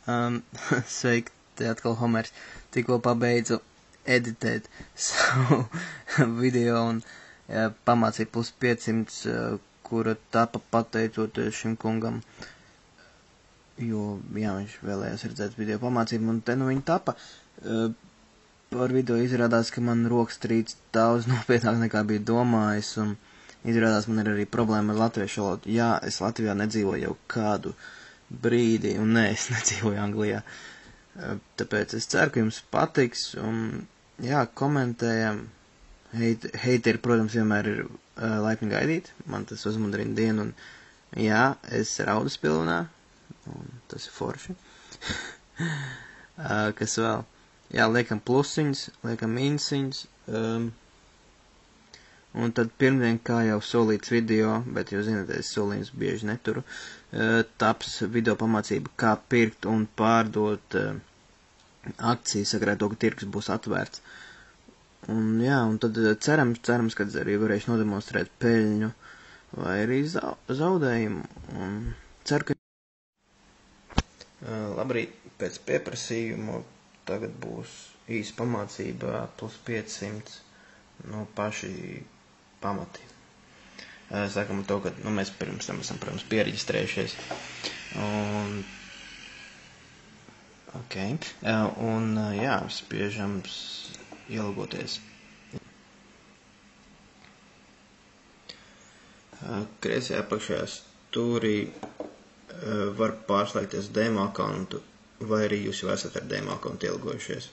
Sveiki, te atkal Homers. Tikko pabeidzu editēt savu video un pamācīju plus 500, kura tapa pateicoties šim kungam, jo, jā, viņš vēlējās redzēt video pamācību, un te nu viņa tapa. Par video izrādās, ka man rokas trīc daudz nopietnāk nekā bija domājis, un izrādās man ir arī problēma ar latviešu valodu. Jā, es Latvijā nedzīvoju jau kādu brīdi, un nē, es nedzīvoju Anglijā. Tāpēc es ceru, ka jums patiks, un jā, komentējam. Heiteri, protams, vienmēr ir laipni gaidīt, man tas uzmudrina dienu, un jā, es raudu spilvenā, un tas ir forši. Kas vēl? Jā, liekam plusiņas, liekam mīnusiņas, un tad pirmdien, kā jau solīts video, bet jūs zināt, es solījums bieži neturu, taps video pamācība, kā pirkt un pārdot akcijas, sakarā to, ka tirgus būs atvērts. Un jā, un tad cerams, ka arī varēšu nodemonstrēt peļņu vai arī zaudējumu, un ceru, ka... Labrīt, pēc pieprasījumu tagad būs īsa pamācība plus 500, paši pamati. Sākam ar to, ka, mēs pirms tam esam, protams, piereģistrējušies. Jā, spiežam ielogoties. Kreisajā apakšējā stūrī var pārslēgties demo accountu, vai arī jūs jau esat ar demo accountu ielogojušies.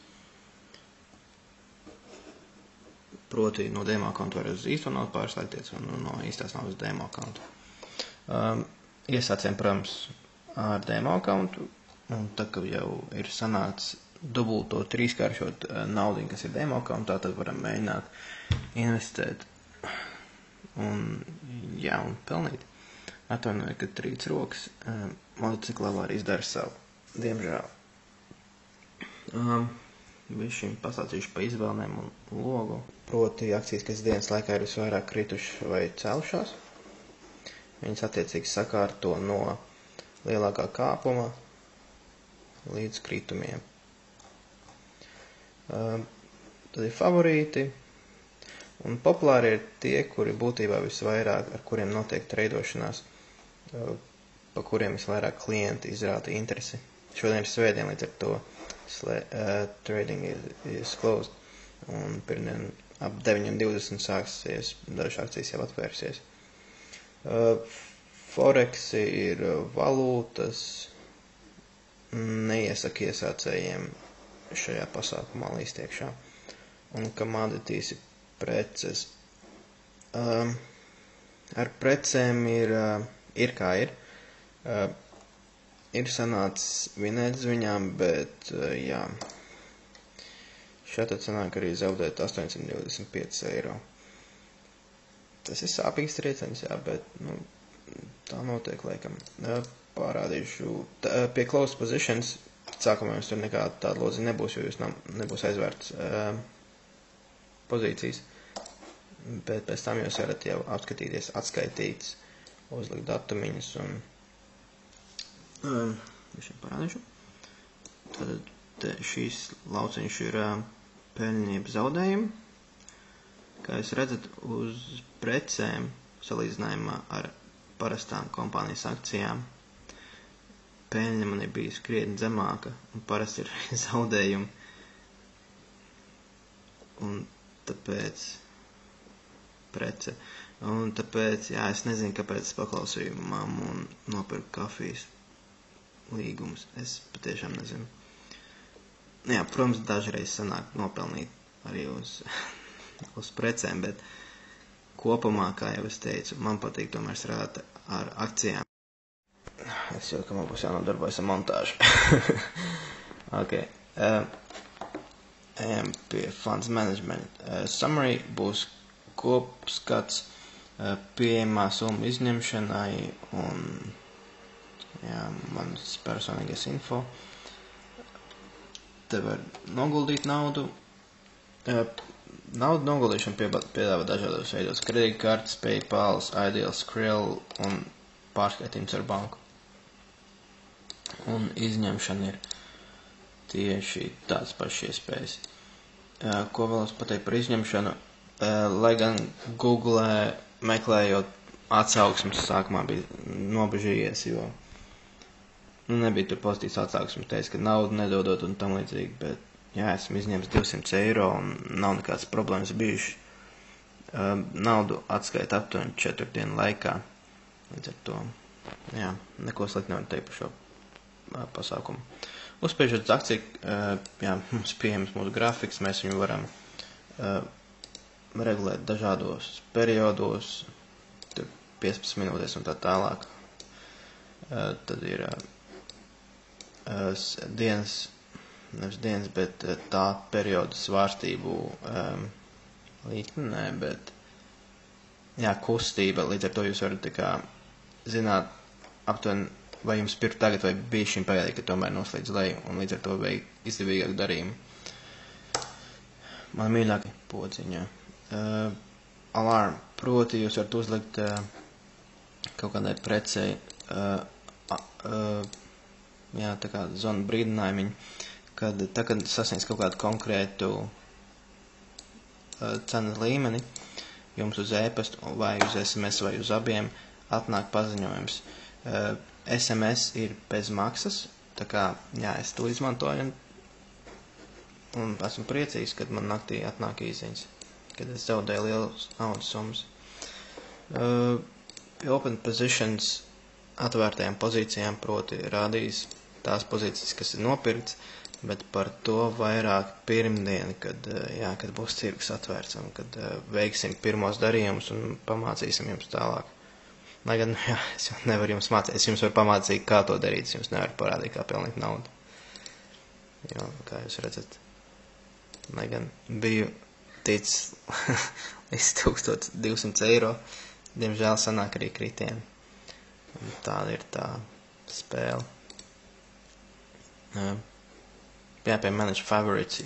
Proti, no demo accountu var uz īsto naudu pārslēgties, un no īstās naudas demo accountu. Iesācējam, protams, ar demo accountu, un tā, ka jau ir sanācis dubulto trīskāršot naudiņu, kas ir demo accountā, tad varam mēģināt investēt un pelnīt. Atvainoju, ka trīc rokas, motociklā var izdara savu, diemžēl. Višķiņ pasācīšu pa izvēlēm un logu. Proti akcijas, kas dienas laikā ir visvairāk kritušas vai celšās. Viņas attiecīgi sakārto no lielākā kāpuma līdz kritumiem. Tad ir favorīti, un populāri ir tie, kuri būtībā visvairāk, ar kuriem notiek treidošanās, pa kuriem visvairāk klienti izrāda interesi. Šodien ir svētdien, līdz ar to trading is closed, un pirmdien ap 9:20 sāksies, dažas akcijas jau atvērsies. Forex ir valūtas, neiesaka iesācējiem šajā pasākumā līdz iekšā, un commodities ir preces. Ar precēm ir kā ir. Ir sanācis vinēt uz viņām, bet jā, šādi sanāk arī zaudēt 825 eiro. Tas ir sāpīgs trieciens, jā, bet tā notiek laikam. Parādīšu, pie close positions sākumā jums tur nekāda tāda lodzi nebūs, jo jūs nebūs aizvērts pozīcijas, bet pēc tam jūs varat jau apskatīties, atskaitīts, uzlikt datumiņas un višķi parādīšu. Tad šīs lauciņš ir peļņība zaudējumi. Kā jūs redzat, uz precēm salīdzinājumā ar parastām kompānijas akcijām peļņa man ir bijis krietni zemāka, un parasti ir zaudējumi. Un tāpēc prece. Un tāpēc, jā, es nezinu, kāpēc es paklausīju mammu un nopirku kafijas līgumus. Es patiešām nezinu. Jā, protams, dažreiz sanāk nopelnīt arī uz precēm, bet kopumā, kā jau es teicu, man patīk tomēr strādāt ar akcijām. Es jūtu, ka man būs jānodarbojas ar montāžu. Ok. Ejam pie funds management. Summary būs kopskats pieejamā summa izņemšanai un mans personīgais info. Te var noguldīt naudu. Naudu noguldīšanu piedāvā dažādos veidos. Kredītkartes, PayPal, Ideal, Skrill un pārskaitījums ar banku. un izņemšana ir tieši tāds pašs iespējas. Ko vēlos pateikt par izņemšanu? Lai gan Google meklējot atsauksmes sākumā bija nobežījies, jo nebija tur pozitīvs atsauksmes, teica, ka naudu nedodot un tam līdzīgi, bet jā, esmu izņēmis 200 eiro un nav nekāds problēmas bijuši. Naudu atskaita aptuveni 4 dienu laikā, līdz ar to, jā, neko slikti nevar teikt par šo pasākumu. Uzspiežot uz akciju, jā, mums pieejams mūsu grafiks, mēs viņu varam regulēt dažādos periodos, 15 minūtēs un tā tālāk. Tad ir dienas, nevis dienas, bet tā perioda svārstību līknē, bet jā, kustība, līdz ar to jūs varat tā kā zināt aptuveni, vai jums pirkt tagad, vai bija šim pagādī, ka tomēr noslīdz leju, un līdz ar to veikt izdevīgāku darījumu. Man mīļākie podziņā. Alarm, proti jūs varat uzlikt kaut kādai precei, jā, tā kā zonu brīdinājumiņu, kad sasniedz kaut kādu konkrētu cenas līmeni, jums uz e-pastu vai uz SMS vai uz abiem atnāk paziņojums. SMS ir bez maksas, tā kā, jā, es to izmantoju un esmu priecīgs, kad man naktī atnāk īziņas, kad es zaudēju lielas naudas summas. Open positions atvērtajām pozīcijām proti rādīs tās pozīcijas, kas ir nopirkts, bet par to vairāk pirmdienu, kad būs tirgus atvērts un kad veiksim pirmos darījumus un pamācīsim jums tālāk. Lai gan, jā, es nevaru jums mācīt, es jums varu pamācīt, kā to darīt, es jums nevaru parādīt, kā pelnīt naudu. Jo, kā jūs redzat, lai gan biju ticis līdz 1200 eiro, diemžēl sanāk arī kritieni. Un tāda ir tā spēle. Jā, pie Manage Favorites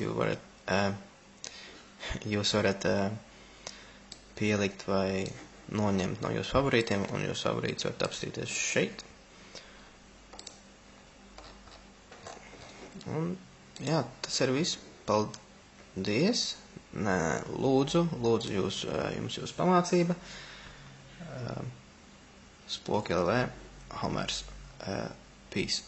jūs varat pielikt vai noņemt no jūsu favorītiem, un jūsu favorīts varat apstīties šeit. Un, jā, tas ir viss. Paldies. Nē, lūdzu jums jūsu pamācība. Spoki LV, Homers. Peace.